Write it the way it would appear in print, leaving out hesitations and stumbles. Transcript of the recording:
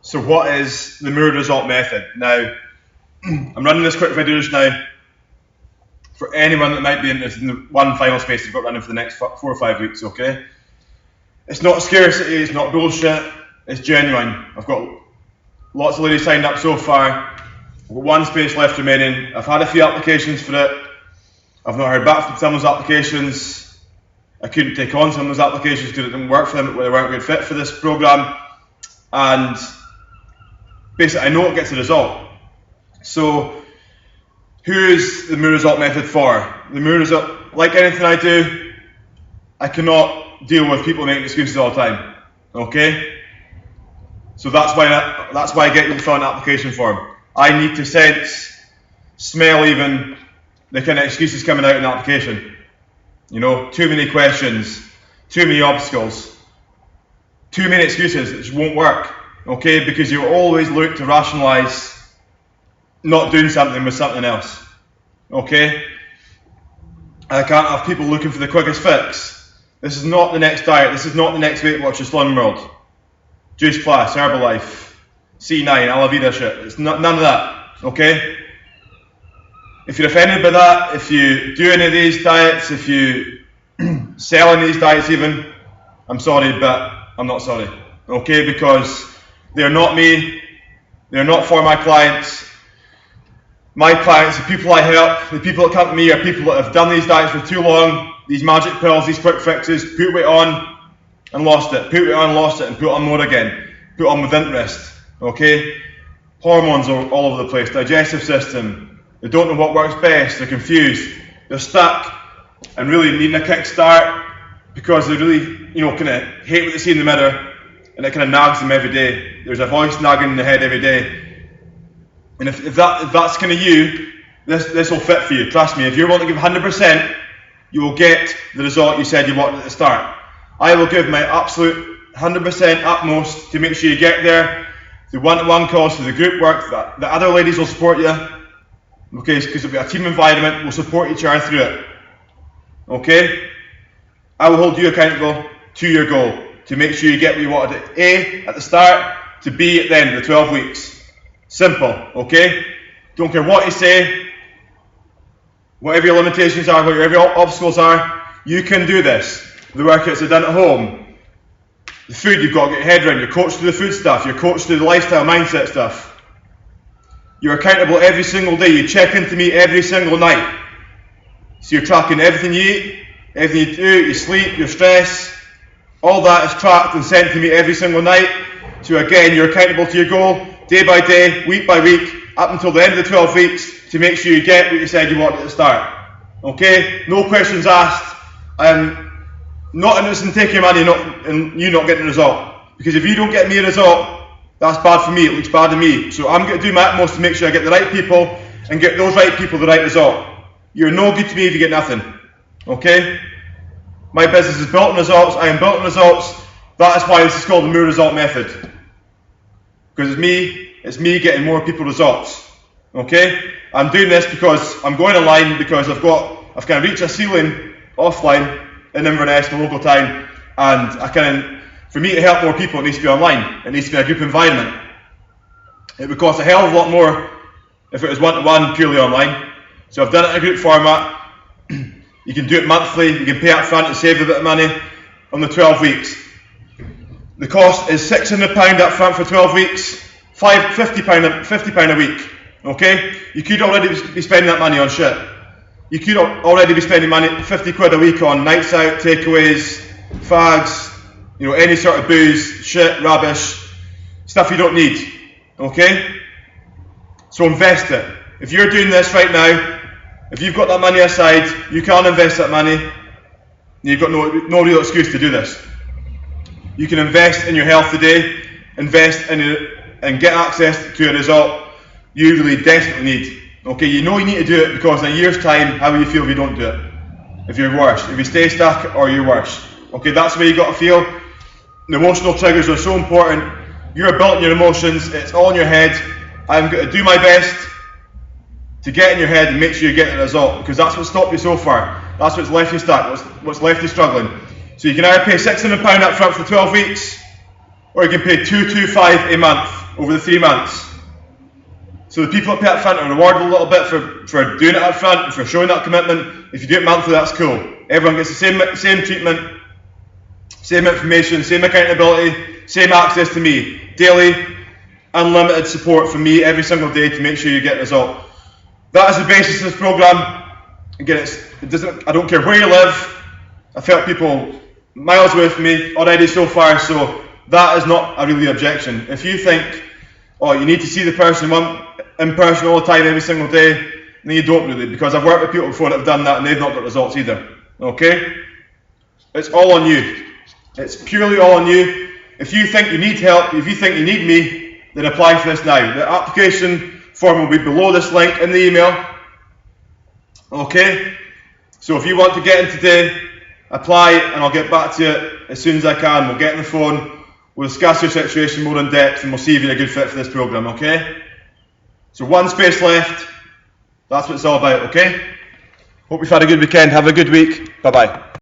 So what is the Moore result method? Now, I'm running this quick video just now for anyone that might be interested in the one final space we've got running for the next 4 or 5 weeks, okay? It's not scarcity, it's not bullshit, it's genuine. I've got lots of ladies signed up so far. I've got one space left remaining. I've had a few applications for it. I've not heard back from some of those applications. I couldn't take on some of those applications because it didn't work for them, they weren't a good fit for this program. And basically, I know it gets a result. So, who is the Moore result method for? The Moore result, like anything I do, I cannot deal with people making excuses all the time. Okay? So that's why I get you to fill an application form. I need to sense, smell even, the kind of excuses coming out in the application. You know, too many questions, too many obstacles, too many excuses. It just won't work. Okay? Because you always look to rationalise not doing something with something else. Okay? I can't have people looking for the quickest fix. This is not the next diet. This is not the next Weight Watchers Slim World. Juice Plus, Herbalife, C9, Alavida shit. It's none of that. Okay? If you're offended by that, if you do any of these diets, if you sell any of these diets even, I'm sorry, but I'm not sorry. Okay? Because they're not me. They're not for my clients. My clients, the people I help, the people that come to me are people that have done these diets for too long, these magic pills, these quick fixes, put weight on and lost it, put weight on, lost it, and put on more again, put on with interest, okay? Hormones are all over the place, digestive system, they don't know what works best, they're confused, they're stuck and really needing a kickstart because they really, kind of hate what they see in the mirror and it kind of nags them every day. There's a voice nagging in the head every day. And if that's kind of you, this will fit for you. Trust me, if you're willing to give 100%, you will get the result you said you wanted at the start. I will give my absolute 100% utmost to make sure you get there. The one-to-one calls, through the group work, the other ladies will support you. Okay, because it'll be a team environment, we'll support each other through it. Okay? I will hold you accountable to your goal, to make sure you get what you wanted at A at the start, to B at the end of the 12 weeks. Simple, okay? Don't care what you say, whatever your limitations are, whatever your obstacles are, you can do this. The workouts are done at home. The food, you've got to get your head around. You're coached through the food stuff. You're coached through the lifestyle mindset stuff. You're accountable every single day. You check into me every single night. So you're tracking everything you eat, everything you do, your sleep, your stress. All that is tracked and sent to me every single night. So again, you're accountable to your goal, day by day, week by week, up until the end of the 12 weeks, to make sure you get what you said you wanted at the start. Okay? No questions asked. I'm not interested in taking your money and you not getting a result. Because if you don't get me a result, that's bad for me, it looks bad to me. So I'm going to do my utmost to make sure I get the right people and get those right people the right result. You're no good to me if you get nothing. Okay? My business is built on results, I am built on results. That is why this is called the Moore result method. Because it's me getting more people results. Okay? I'm doing this because I'm going online because I've kind of reached a ceiling offline in Inverness, my local town, and for me to help more people, it needs to be online. It needs to be a group environment. It would cost a hell of a lot more if it was one-to-one purely online. So I've done it in a group format. You can do it monthly, you can pay up front and save a bit of money on the 12 weeks. The cost is £600 up front for 12 weeks, £50 a week. Okay? You could already be spending that money on shit. You could already be spending money, 50 quid a week on nights out, takeaways, fags, any sort of booze, shit, rubbish, stuff you don't need. Okay? So invest it. If you're doing this right now, if you've got that money aside, you can't invest that money, you've got no real excuse to do this. You can invest in your health today, invest and get access to a result you really desperately need. Okay, you know you need to do it because in a year's time, how will you feel if you don't do it? If you're worse, if you stay stuck or you're worse. Okay, that's the way you got to feel. The emotional triggers are so important. You're built on your emotions, it's all in your head. I'm going to do my best to get in your head and make sure you get the result, because that's what stopped you so far. That's what's left you stuck, what's left you struggling. So you can either pay £600 up front for 12 weeks, or you can pay $225 a month over the 3 months. So the people that pay up front are rewarded a little bit for doing it up front and for showing that commitment. If you do it monthly, that's cool. Everyone gets the same treatment, same information, same accountability, same access to me. Daily, unlimited support from me every single day to make sure you get a result. That is the basis of this program. Again, I don't care where you live. I've helped people miles away from me already so far, so that is not a really objection. If you think, oh, you need to see the person in person all the time, every single day, then you don't really, because I've worked with people before that have done that and they've not got results either. Okay? It's all on you. It's purely all on you. If you think you need help, if you think you need me, then apply for this now. The application form will be below this link in the email. Okay? So if you want to get in today, apply and I'll get back to you as soon as I can. We'll get on the phone, we'll discuss your situation more in depth and we'll see if you're a good fit for this program, okay? So 1 space left. That's what it's all about, okay? Hope you've had a good weekend. Have a good week. Bye-bye.